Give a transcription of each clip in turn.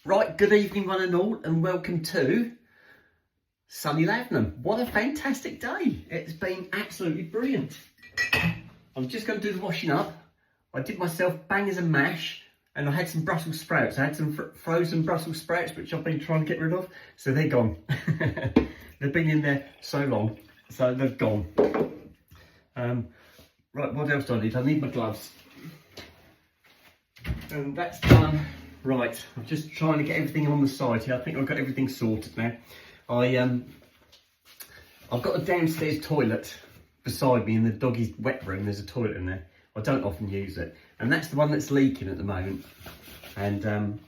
Right, good evening one and all, and welcome to sunny Lavenham. What a fantastic day. It's been absolutely brilliant. I'm just going to do the washing up. I did myself bangers and mash, and I had some Brussels sprouts. I had some frozen Brussels sprouts, which I've been trying to get rid of, so they're gone. They've been in there so long, so they've gone. Right, what else do I need? I need my gloves. And that's done. Right, I'm just trying to get everything on the side here. I think I've got everything sorted now. I've got a downstairs toilet beside me in the doggy's wet room. There's a toilet in there. I don't often use it, and that's the one that's leaking at the moment. And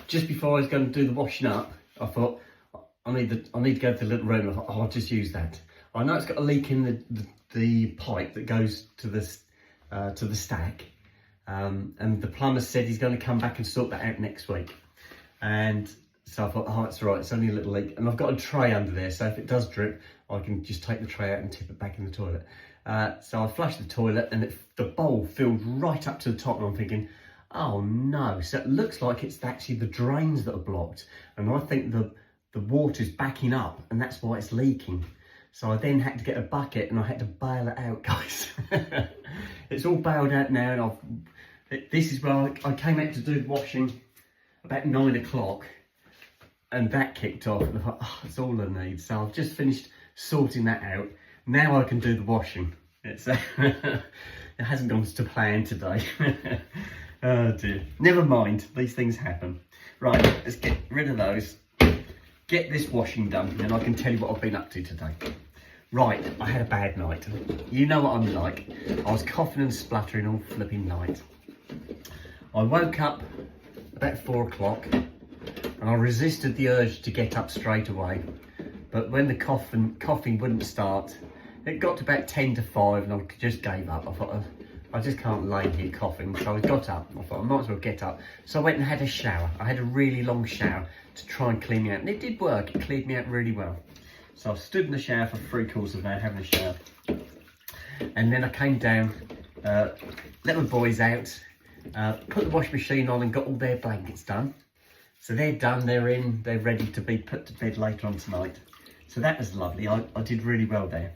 just before I was going to do the washing up, I thought I need to go to the little room. I thought, I'll just use that. I know it's got a leak in the pipe that goes to the stack. And the plumber said he's going to come back and sort that out next week. And so I thought, oh, it's all right, it's only a little leak. And I've got a tray under there, so if it does drip, I can just take the tray out and tip it back in the toilet. So I flushed the toilet, and the bowl filled right up to the top, and I'm thinking, oh no. So it looks like it's actually the drains that are blocked. And I think the water's backing up, and that's why it's leaking. So I then had to get a bucket, and I had to bail it out, guys. It's all bailed out now, and this is where I came out to do the washing about 9 o'clock, and that kicked off, and I thought, oh, that's all I need. So I've just finished sorting that out. Now I can do the washing. It's it hasn't gone to plan today. Oh dear. Never mind, these things happen. Right, let's get rid of those. Get this washing done, and I can tell you what I've been up to today. Right, I had a bad night. You know what I'm like. I was coughing and spluttering all flipping night. I woke up about 4 o'clock, and I resisted the urge to get up straight away. But when the coughing wouldn't start, it got to about 10 to 5, and I just gave up. I thought, I just can't lay here coughing. So I got up. I thought, I might as well get up. So I went and had a shower. I had a really long shower to try and clean me out. And it did work. It cleared me out really well. So I stood in the shower for 3/4 of an hour having a shower. And then I came down, let my boys out, put the washing machine on and got all their blankets done. So they're done, they're in, they're ready to be put to bed later on tonight. So that was lovely. I did really well there.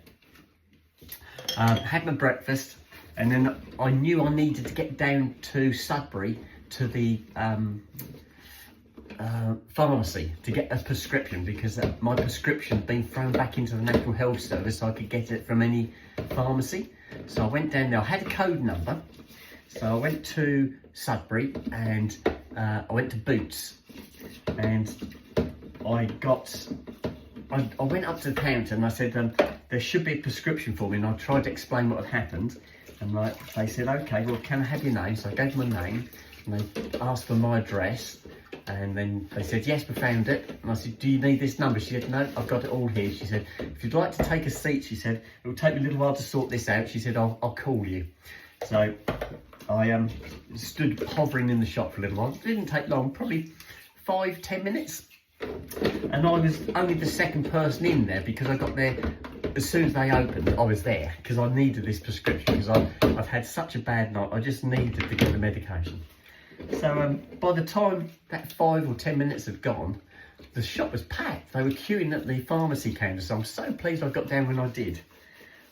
Had my breakfast, and then I knew I needed to get down to Sudbury to the pharmacy to get a prescription, because my prescription had been thrown back into the National Health Service, so I could get it from any pharmacy. So I went down there. I had a code number, so I went to Sudbury, and I went to Boots, and I went up to the counter and I said, there should be a prescription for me, and I tried to explain what had happened, and they said, okay, well, can I have your name? So I gave them my name, and they asked for my address. And then they said, yes, we found it. And I said, do you need this number? She said, no, I've got it all here. She said, if you'd like to take a seat, she said, it will take me a little while to sort this out. She said, I'll call you. So I stood hovering in the shop for a little while. It didn't take long, probably 5-10 minutes. And I was only the second person in there, because I got there as soon as they opened. I was there because I needed this prescription, because I've had such a bad night. I just needed to get the medication. So by the time that 5 or 10 minutes had gone, the shop was packed. They were queuing at the pharmacy counter, so I'm so pleased I got down when I did.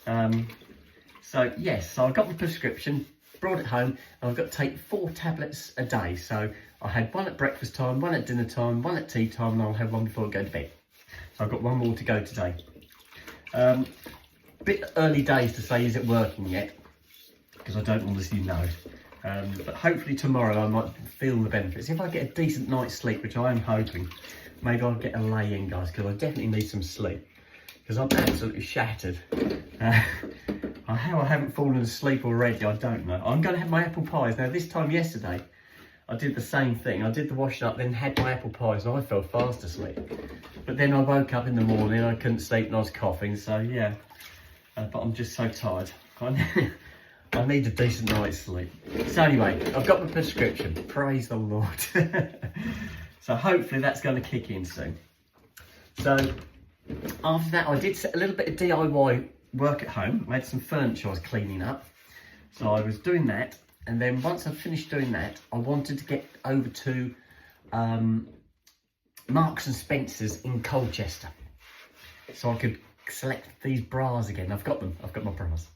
So yes, so I got the prescription, brought it home, and I've got to take 4 tablets a day. So I had one at breakfast time, one at dinner time, one at tea time, and I'll have one before I go to bed. So I've got one more to go today. Bit early days to say is it working yet, because I don't honestly know. But hopefully tomorrow I might feel the benefits. If I get a decent night's sleep, which I am hoping, maybe I'll get a lay in, guys, because I definitely need some sleep, because I'm absolutely shattered. How I haven't fallen asleep already, I don't know. I'm going to have my apple pies. Now, this time yesterday, I did the same thing. I did the washing up, then had my apple pies, and I fell fast asleep. But then I woke up in the morning, I couldn't sleep, and I was coughing, so yeah. But I'm just so tired. I need a decent night's sleep. So anyway, I've got my prescription. Praise the Lord. So hopefully that's going to kick in soon. So after that, I did a little bit of DIY work at home. I had some furniture I was cleaning up. So I was doing that, And then once I finished doing that, I wanted to get over to Marks and Spencer's in Colchester, so I could select these bras again. I've got them, I've got my bras.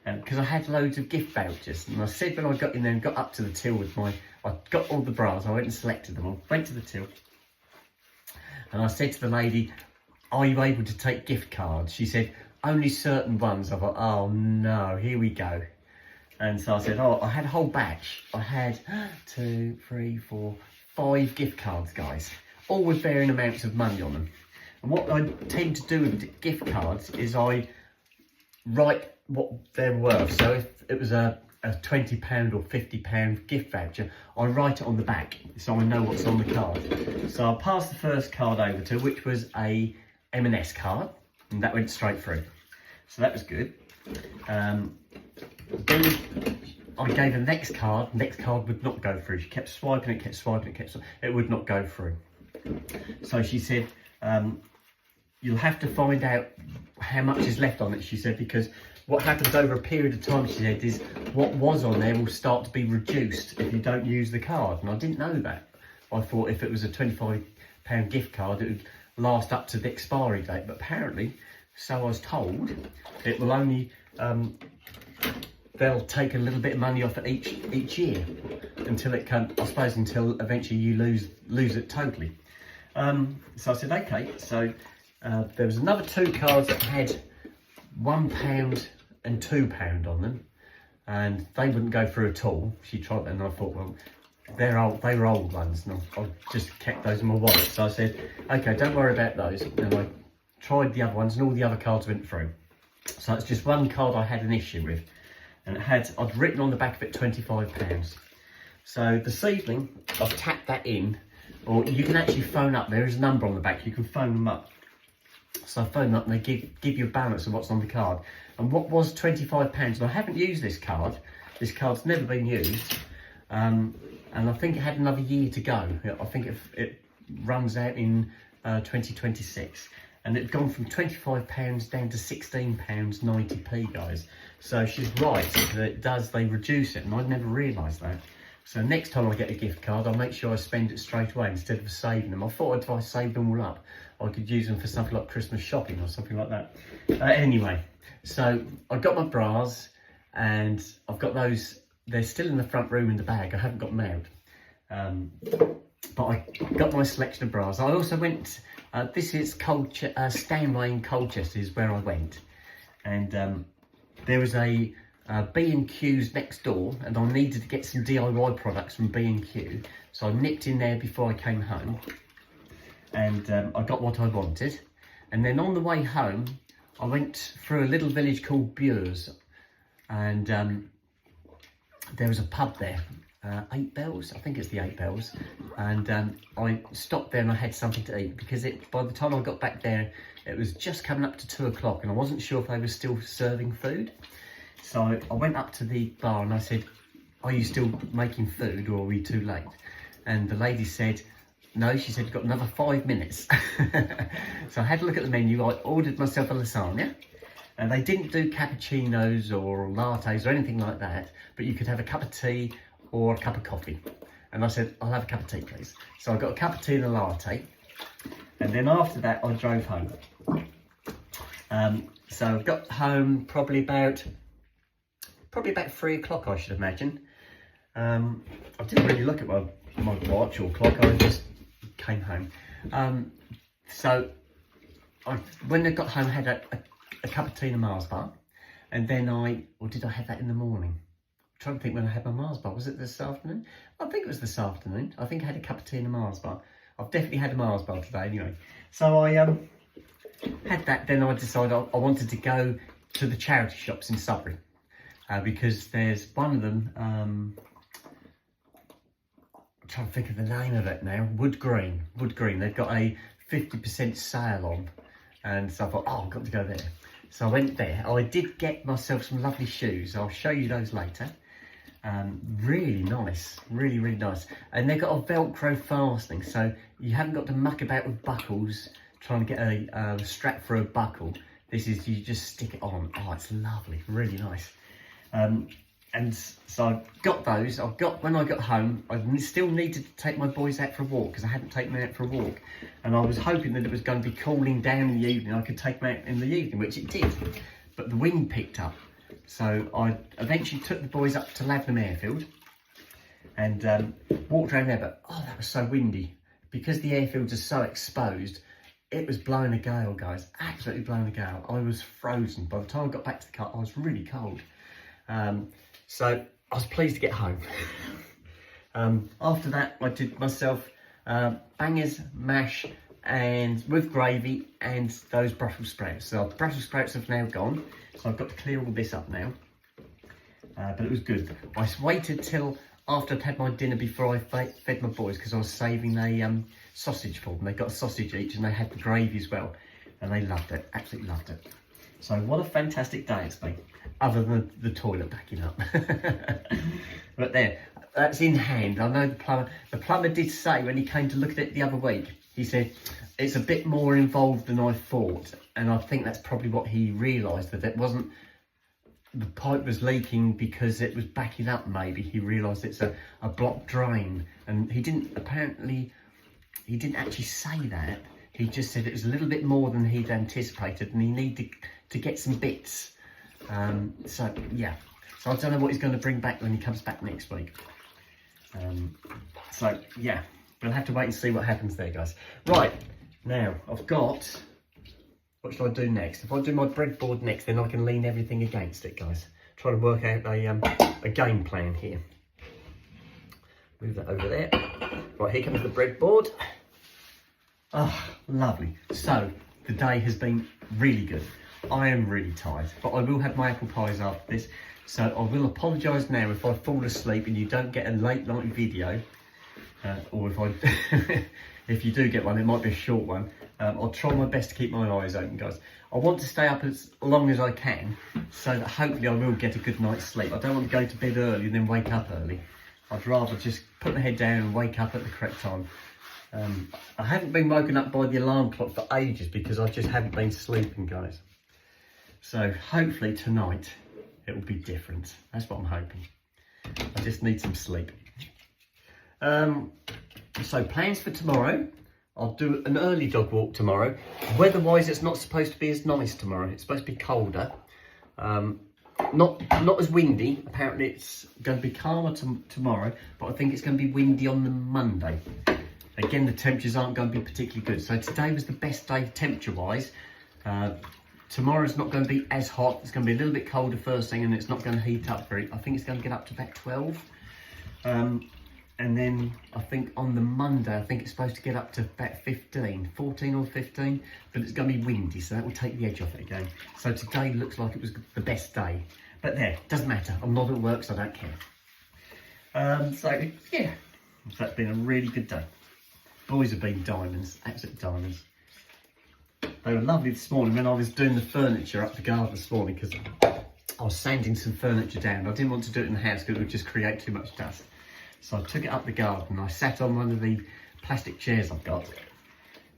Because I had loads of gift vouchers, and I said when I got in there and got up to the till with I got all the bras, I went and selected them. I went to the till, and I said to the lady, "Are you able to take gift cards?" She said, "Only certain ones." I thought, oh no, here we go. And so I said, oh, I had a whole batch. I had 2, 3, 4, 5 gift cards, guys, all with varying amounts of money on them. And what I tend to do with gift cards is I write what they're worth. So if it was a £20 or £50 gift voucher, I write it on the back so I know what's on the card. So I passed the first card over to, which was a M&S card, and that went straight through. So that was good. Then I gave her the next card would not go through. She kept swiping it, it would not go through. So she said, you'll have to find out how much is left on it, she said, because what happens over a period of time, she said, is what was on there will start to be reduced if you don't use the card. And I didn't know that. I thought if it was a £25 gift card, it would last up to the expiry date. But apparently, so I was told, it will only, they'll take a little bit of money off it each year until it can, I suppose, until eventually you lose it totally. So I said, okay. So there was another 2 cards that had £1 and £2 on them, and they wouldn't go through at all. She tried them, and I thought, well, they were old ones, and I just kept those in my wallet. So I said, okay, don't worry about those. And I tried the other ones, and all the other cards went through. So it's just one card I had an issue with, and I'd written on the back of it £25. So this evening I've tapped that in, or you can actually phone up. There is a number on the back, you can phone them up. So I phone them up and they give you a balance of what's on the card. And what was £25, and I haven't used this card. This card's never been used, and I think it had another year to go. I think it runs out in 2026. And it's gone from £25 down to £16.90p, guys. So she's right that they reduce it, and I'd never realised that. So next time I get a gift card, I'll make sure I spend it straight away instead of saving them. I thought if I saved them all up, I could use them for something like Christmas shopping or something like that. Anyway, so I got my bras, and I've got those. They're still in the front room in the bag. I haven't got them out. But I got my selection of bras. I also went, this is Stanway in Colchester is where I went. And there was a B&Q's next door, and I needed to get some DIY products from B&Q. So I nipped in there before I came home, and I got what I wanted. And then on the way home, I went through a little village called Bures, and there was a pub there. 8 Bells, I think it's the 8 Bells, and I stopped there and I had something to eat, because by the time I got back there it was just coming up to 2 o'clock, and I wasn't sure if they were still serving food. So I went up to the bar and I said, are you still making food, or are we too late? And the lady said, no. She said, you've got another 5 minutes. So I had a look at the menu. I ordered myself a lasagna, and they didn't do cappuccinos or lattes or anything like that, but you could have a cup of tea or a cup of coffee. And I said, I'll have a cup of tea, please. So I got a cup of tea and a latte. And then after that, I drove home. So I got home probably about 3 o'clock, I should imagine. I didn't really look at my watch or clock, I just came home. So when I got home, I had a cup of tea and a Mars bar. And then or did I have that in the morning? I'm trying to think when I had my Mars bar. Was it this afternoon? I think it was this afternoon. I think I had a cup of tea and a Mars bar. I've definitely had a Mars bar today anyway. So I had that, then I decided I wanted to go to the charity shops in Sudbury. Because there's one of them, I'm trying to think of the name of it now, Wood Green. They've got a 50% sale on, and so I thought, oh, I've got to go there. So I went there. I did get myself some lovely shoes. I'll show you those later. Really nice, really nice. And they've got a Velcro fastening, so you haven't got to muck about with buckles, trying to get a strap for a buckle. This is, you just stick it on. Oh, it's lovely, really nice. And And so I got those. When I got home, I still needed to take my boys out for a walk because I hadn't taken them out for a walk. And I was hoping that it was going to be cooling down in the evening. I could take them out in the evening, which it did. But the wind picked up. So I eventually took the boys up to Lavenham Airfield and walked around there. But oh, that was so windy. Because the airfields are so exposed, it was blowing a gale, guys. Absolutely blowing a gale. I was frozen. By the time I got back to the car, I was really cold. So I was pleased to get home. After that, I did myself bangers, mash, and with gravy and those Brussels sprouts. So Brussels sprouts have now gone, so I've got to clear all this up now. But it was good. I waited till after I'd had my dinner before I fed my boys because I was saving a sausage for them. They got a sausage each and they had the gravy as well. And they loved it, absolutely loved it. So what a fantastic day it's been, other than the toilet backing up. But there, that's in hand. I know the plumber did say when he came to look at it the other week, he said, it's a bit more involved than I thought. And I think that's probably what he realised, that it wasn't, the pipe was leaking because it was backing up maybe. He realised it's a blocked drain. And he didn't actually say that. He just said it was a little bit more than he'd anticipated and he needed to get some bits. So yeah, so I don't know what he's going to bring back when he comes back next week. So yeah, we'll have to wait and see what happens there, guys. Right, now I've got, what should I do next? If I do my breadboard next, then I can lean everything against it, guys. Try to work out a game plan here. Move that over there. Right, here comes the breadboard. Oh, lovely. So, the day has been really good. I am really tired, but I will have my apple pies after this. So, I will apologise now if I fall asleep and you don't get a late night video. Or if you do get one, it might be a short one. I'll try my best to keep my eyes open, guys. I want to stay up as long as I can, so that hopefully I will get a good night's sleep. I don't want to go to bed early and then wake up early. I'd rather just put my head down and wake up at the correct time. I haven't been woken up by the alarm clock for ages because I just haven't been sleeping, guys. So hopefully tonight it will be different. That's what I'm hoping. I just need some sleep. So plans for tomorrow. I'll do an early dog walk tomorrow. Weather-wise, it's not supposed to be as nice tomorrow. It's supposed to be colder. Not as windy. Apparently it's going to be calmer tomorrow, but I think it's going to be windy on the Monday. Again, the temperatures aren't going to be particularly good. So today was the best day temperature-wise. Tomorrow's not going to be as hot. It's going to be a little bit colder first thing, and it's not going to heat up very. I think it's going to get up to about 12. And then I think on the Monday, I think it's supposed to get up to about 15, 14 or 15, but it's going to be windy, so that will take the edge off it again. So today looks like it was the best day. But there, doesn't matter. I'm not at work, so I don't care. So, yeah, that's been a really good day. Boys have been diamonds, absolute diamonds. They were lovely this morning when I was doing the furniture up the garden this morning because I was sanding some furniture down. I didn't want to do it in the house because it would just create too much dust. So I took it up the garden. I sat on one of the plastic chairs I've got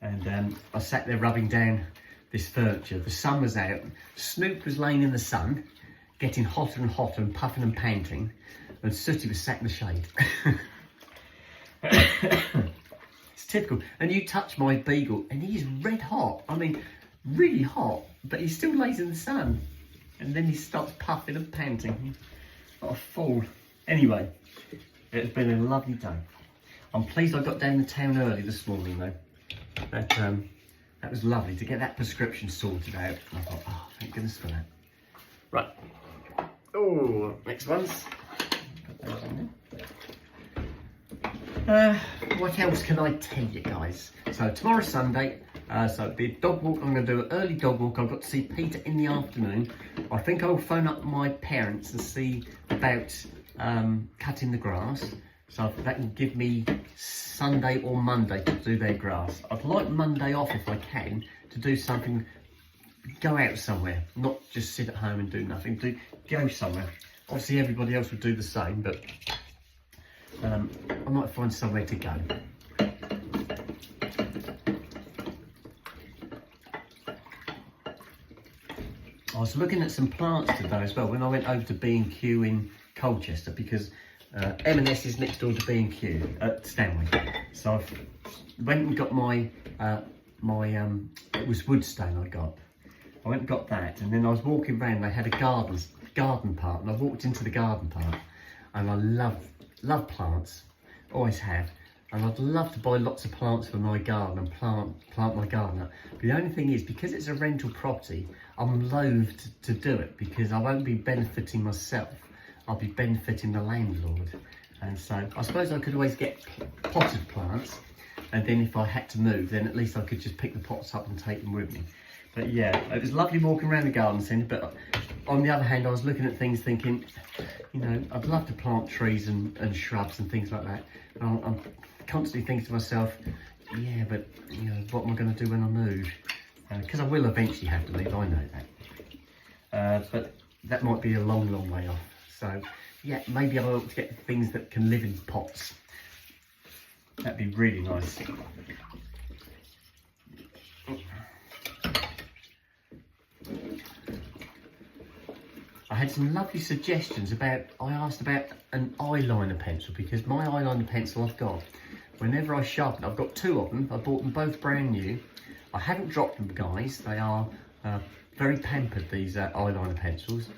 and I sat there rubbing down this furniture. The sun was out. Snoop was laying in the sun, getting hotter and hotter and puffing and panting, and Sooty was sat in the shade. It's typical. And you touch my beagle and he's red hot. I mean, really hot, but he still lays in the sun. And then he starts puffing and panting. What a fool. Anyway, it's been a lovely day. I'm pleased I got down to town early this morning though. That was lovely to get that prescription sorted out. I thought, oh, thank goodness for that. Right. Oh, next ones. Put those in there. What else can I tell you guys? So tomorrow's Sunday, so it'll be a dog walk. I'm going to do an early dog walk. I've got to see Peter in the afternoon. I think I'll phone up my parents and see about cutting the grass. So that will give me Sunday or Monday to do their grass. I'd like Monday off if I can, to do something, go out somewhere, not just sit at home and do nothing, go somewhere. Obviously everybody else would do the same, but I might find somewhere to go. I was looking at some plants today as well when I went over to B&Q in Colchester because M&S is next door to B&Q at Stanley. So I went and got my it was Woodstone I got. I went and got that, and then I was walking around. They had a garden part, and I walked into the garden part, and I love plants, always have, and I'd love to buy lots of plants for my garden and plant my garden up. But the only thing is, because it's a rental property, I'm loath to do it because I won't be benefiting myself. I'll be benefiting the landlord, and so I suppose I could always get potted plants, and then if I had to move, then at least I could just pick the pots up and take them with me. But yeah, it was lovely walking around the garden centre, but on the other hand, I was looking at things thinking, you know, I'd love to plant trees and shrubs and things like that. And I'm constantly thinking to myself, yeah, but you know, what am I going to do when I move? Because I will eventually have to leave, I know that. But that might be a long, long way off. So yeah, maybe I ought to get things that can live in pots. That'd be really nice. I had some lovely suggestions I asked about an eyeliner pencil, because my eyeliner pencil I've got, whenever I sharpen, I've got two of them, I bought them both brand new. I haven't dropped them, guys. They are very pampered, these eyeliner pencils.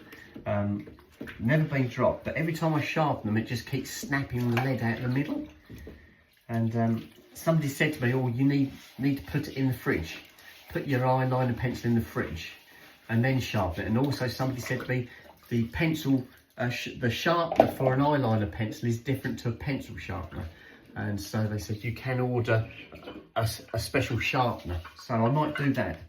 Never been dropped, but every time I sharpen them, it just keeps snapping the lead out of the middle. And somebody said to me, oh, you need to put it in the fridge. Put your eyeliner pencil in the fridge and then sharpen it. And also somebody said to me, the pencil, the sharpener for an eyeliner pencil is different to a pencil sharpener. And so they said you can order a special sharpener. So I might do that.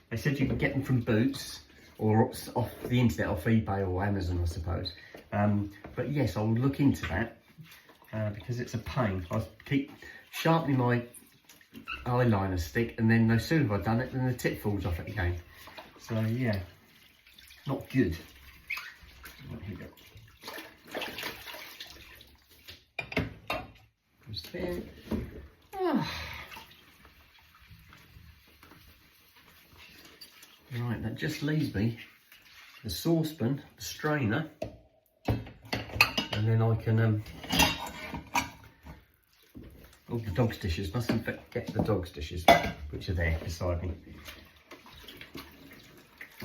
They said you can get them from Boots or off the internet, off eBay or Amazon, I suppose. But yes, I'll look into that because it's a pain. I keep sharpening my eyeliner stick, and then no sooner have I done it, then the tip falls off it again. So yeah, not good. Right, here we go. Just there. Right, that just leaves me the saucepan, the strainer, and then I can oh, the dog's dishes. Mustn't forget the dog's dishes, which are there beside me.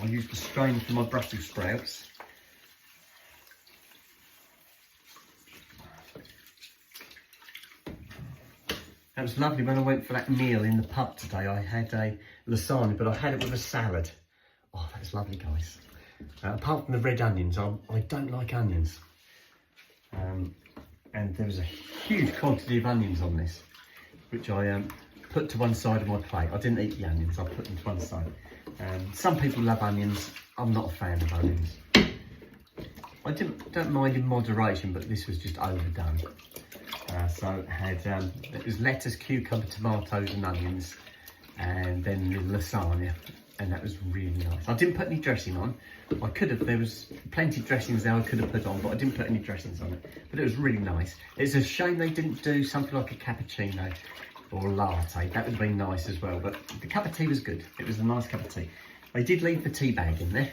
I use the strainer for my Brussels sprouts. That was lovely when I went for that meal in the pub today. I had a lasagna, but I had it with a salad. Oh, that's lovely, guys. Apart from the red onions, I don't like onions. And there was a huge quantity of onions on this, which I put to one side of my plate. I didn't eat the onions, I put them to one side. Some people love onions. I'm not a fan of onions. I don't mind in moderation, but this was just overdone. So it had, it was lettuce, cucumber, tomatoes and onions, and then the lasagna, and that was really nice. I didn't put any dressing on. I could have, there was plenty of dressings there I could have put on, but I didn't put any dressings on it. But it was really nice. It's a shame they didn't do something like a cappuccino or a latte. That would have been nice as well, but the cup of tea was good. It was a nice cup of tea. They did leave the tea bag in there.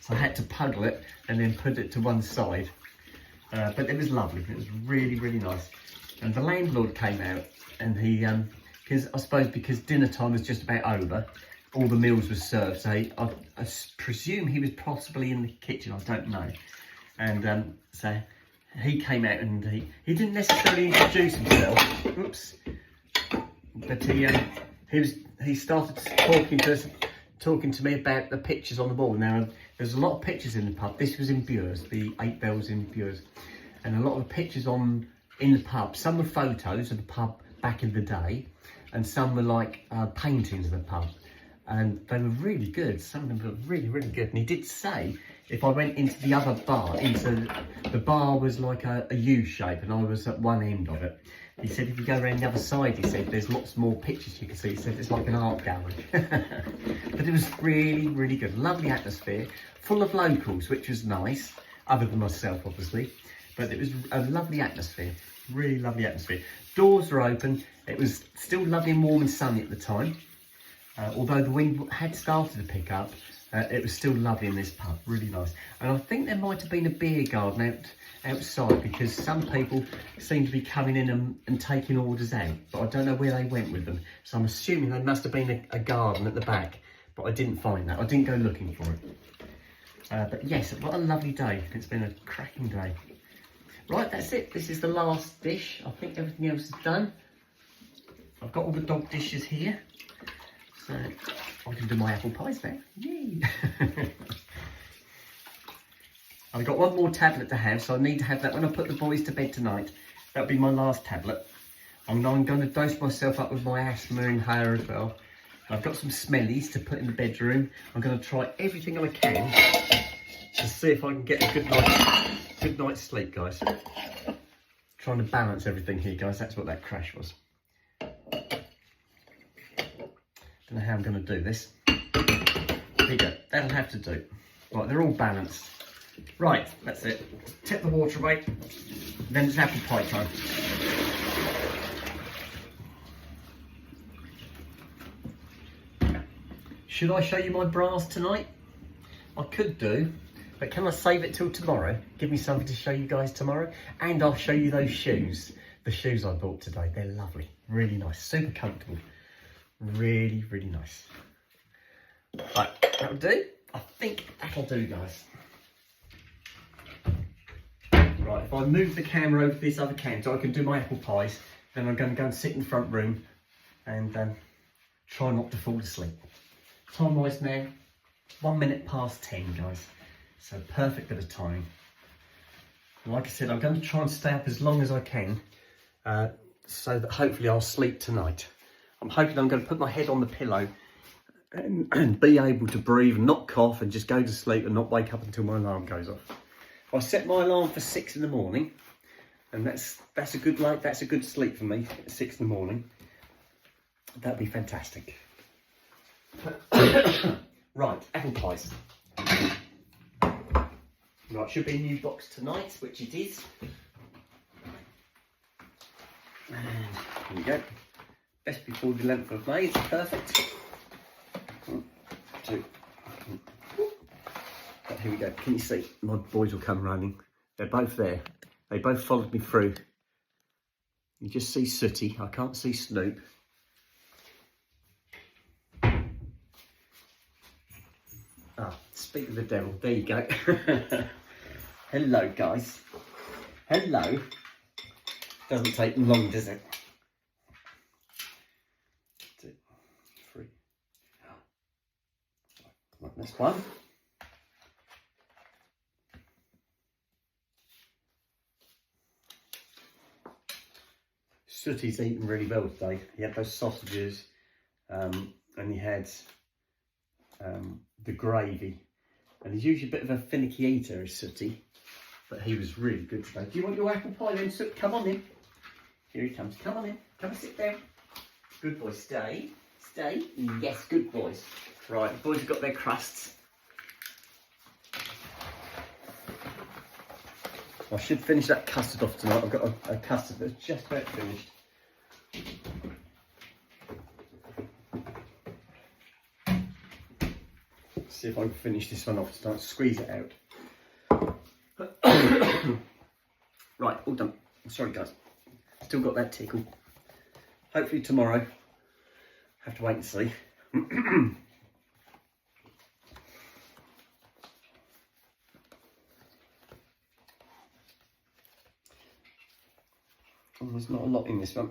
So I had to puddle it and then put it to one side. But it was lovely. It was really, really nice. And the landlord came out, and he, because I suppose because dinner time was just about over, all the meals were served. So I presume he was possibly in the kitchen. I don't know. And so he came out, and he didn't necessarily introduce himself. Oops. But he started talking to me about the pictures on the wall. Now, there's a lot of pictures in the pub. This was in Bures, the 8 Bells in Bures. And a lot of the pictures in the pub, some were photos of the pub back in the day, and some were like paintings of the pub. And they were really good. Some of them were really, really good. And he did say, if I went into the other bar, the bar was like a U shape, and I was at one end of it. He said, if you go around the other side, he said, there's lots more pictures you can see. He said, it's like an art gallery. But it was really, really good. Lovely atmosphere, full of locals, which was nice, other than myself, obviously. But it was a lovely atmosphere, really lovely atmosphere. Doors were open. It was still lovely and warm and sunny at the time. Although the wind had started to pick up, it was still lovely in this pub, really nice. And I think there might have been a beer garden outside, because some people seem to be coming in and taking orders out, but I don't know where they went with them. So I'm assuming there must have been a garden at the back, but I didn't find that. I didn't go looking for it. But yes, what a lovely day. It's been a cracking day. Right, that's it. This is the last dish. I think everything else is done. I've got all the dog dishes here, so I can do my apple pies now. Yay! I've got one more tablet to have, so I need to have that when I put the boys to bed tonight. That'll be my last tablet. I'm going to dose myself up with my asthma inhaler as well. I've got some smellies to put in the bedroom. I'm going to try everything I can to see if I can get a good night's sleep, guys. Trying to balance everything here, guys. That's what that crash was. Don't know how I'm going to do this. There you go. That'll have to do. Right, they're all balanced. Right, that's it. Tip the water away. Then it's apple pie time. Should I show you my bras tonight? I could do, but can I save it till tomorrow? Give me something to show you guys tomorrow. And I'll show you those shoes. The shoes I bought today. They're lovely. Really nice. Super comfortable. Really, really nice. Right, that'll do. I think that'll do, guys. Right, if I move the camera over this other counter, I can do my apple pies. Then I'm going to go and sit in the front room and try not to fall asleep. Time-wise now, 1 minute past 10, guys. So perfect bit of time. Like I said, I'm going to try and stay up as long as I can, so that hopefully I'll sleep tonight. I'm hoping I'm going to put my head on the pillow and be able to breathe and not cough and just go to sleep and not wake up until my alarm goes off. I set my alarm for 6 in the morning, and that's a good sleep for me at 6 in the morning. That'd be fantastic. Right, apple pies. Right, should be a new box tonight, which it is. And here we go. Best before the 11th of May, it's perfect. 1, 2. Right, here we go. Can you see? My boys will come running. They're both there. They both followed me through. You just see Sooty. I can't see Snoop. Ah, speak of the devil. There you go. Hello, guys. Hello. Doesn't take long, does it? 2, 3. Right, this one. Sooty's eaten really well today. He had those sausages, and he had the gravy. And he's usually a bit of a finicky eater, is Sooty, but he was really good today. Do you want your apple pie then, Soot? Come on in. Here he comes. Come on in. Come and sit down. Good boy. Stay. Stay. Yes, good boys. Right, the boys have got their crusts. I should finish that custard off tonight. I've got a custard that's just about finished. See if I can finish this one off tonight. Squeeze it out. Right, all done. Sorry, guys. Still got that tickle. Hopefully tomorrow. Have to wait and see. Oh, there's not a lot in this one.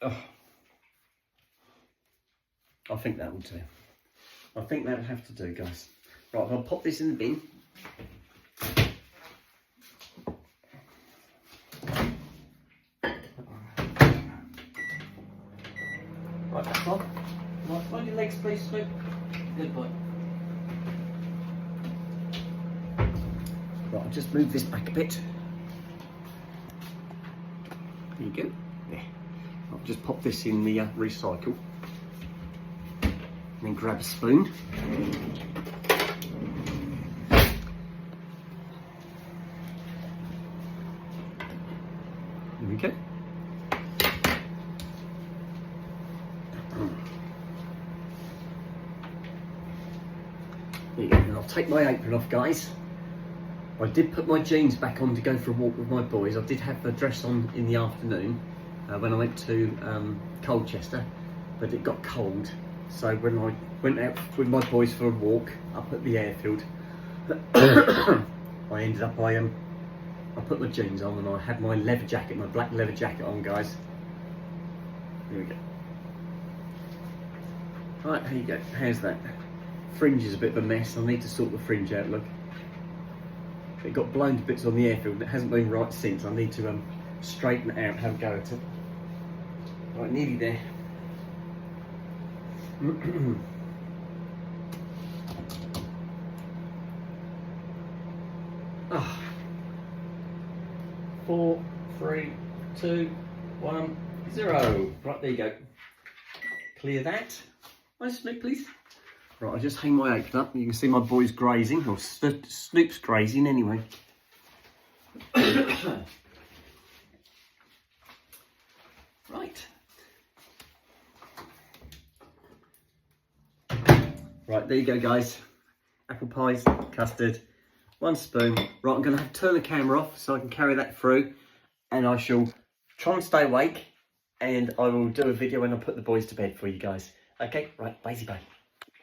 Oh. I think that will do. I think that'll have to do, guys. Right, I'll pop this in the bin. Right, that's on. Right, find your legs, please, Snoop. Good boy. Right, I'll just move this back a bit. There you go. There. I'll just pop this in the recycle. And then grab a spoon. There we go. There you go. And I'll take my apron off, guys. I did put my jeans back on to go for a walk with my boys. I did have the dress on in the afternoon when I went to Colchester, but it got cold. So when I went out with my boys for a walk up at the airfield, I ended up, I put my jeans on and I had my leather jacket, my black leather jacket on, guys. Here we go. Right, here you go. How's that? Fringe is a bit of a mess. I need to sort the fringe out, look. It got blown to bits on the airfield and it hasn't been right since. I need to straighten it out, have a go at it. Right, nearly there. Ah. 4, 3, 2, 1, 0. Right, there you go. Clear that. Nice Snoop, please. Right, I'll just hang my apron up. You can see my boy's grazing, or Snoop's grazing anyway. Right. Right, there you go, guys. Apple pies, custard, 1 spoon. Right, I'm going to have to turn the camera off so I can carry that through. And I shall try and stay awake. And I will do a video when I put the boys to bed for you guys. Okay, right, bye-bye.